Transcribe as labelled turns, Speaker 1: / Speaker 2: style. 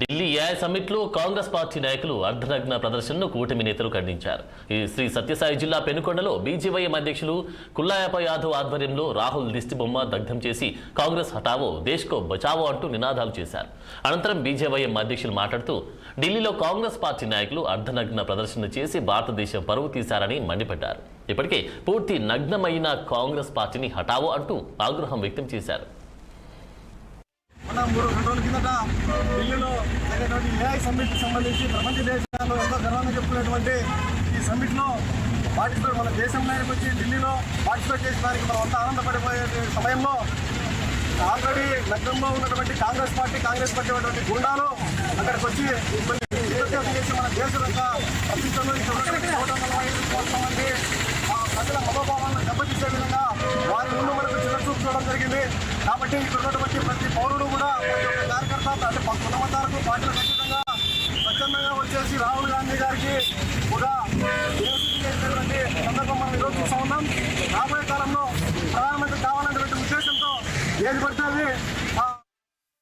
Speaker 1: Delhi AI summit లో Congress party నాయకులు అర్ధనగ్న ప్రదర్శనను కూటమి నేతలు ఖండించారు. ఈ శ్రీ సత్యసాయి జిల్లా పెనుకొండలో బీజేవైఎం అధ్యక్షులు కుల్లాయప్ప యాదవ్ ఆధ్వర్యంలో రాహుల్ దిష్టి బొమ్మ దగ్ధం చేసి కాంగ్రెస్ హటావో దేశ్ కో బచావో అంటూ నినాదాలు చేశారు. అనంతరం బీజేవైఎం అధ్యక్షులు మాట్లాడుతూ ఢిల్లీలో కాంగ్రెస్ పార్టీ నాయకులు అర్ధనగ్న ప్రదర్శన చేసి భారతదేశం పరువు తీశారని మండిపడ్డారు. ఇప్పటికే పూర్తి నగ్నమైన కాంగ్రెస్ పార్టీని హటావో అంటూ ఆగ్రహం వ్యక్తం చేశారు.
Speaker 2: మన 2 రోజుల కిందట ఢిల్లీలో జరిగినటువంటి ఏఐ సమ్మిట్కి సంబంధించి ప్రపంచ దేశాల్లో ఎంతో గర్వంగా చెప్పుకునేటువంటి ఈ సమ్మిట్లో పార్టిసిపేట్ మన దేశంలోకి వచ్చి ఢిల్లీలో పార్టిసిపేట్ చేసిన దానికి మనం అంతా ఆనందపడిపోయే సమయంలో ఆల్రెడీ నగరంలో ఉన్నటువంటి కాంగ్రెస్ పార్టీ గుండాలు అక్కడికి వచ్చి కొన్ని చేసి మన దేశం యొక్క ప్రతిష్టలో మంది ప్రజల మనోభావాలను దెబ్బతీసే విధంగా వారి ముందు మనకు చిన్నచూపు చూడడం జరిగింది. కాబట్టి ఇక్కడ ఉన్నటువంటి ప్రతి పౌరుడు కూడా ప్రతి ఒక్క కార్యకర్త అంటే కులమతాలకు పార్టీలకు ఖచ్చితంగా స్వచ్ఛందంగా వచ్చేసి రాహుల్ గాంధీ గారికి కూడా చేసినటువంటి సందర్భం మనం ఈరోజు చూస్తూ ఉన్నాం. రాబోయే కాలంలో ప్రధానమంత్రి కావాలనేటువంటి ఉద్దేశంతో ఏది పడుతుంది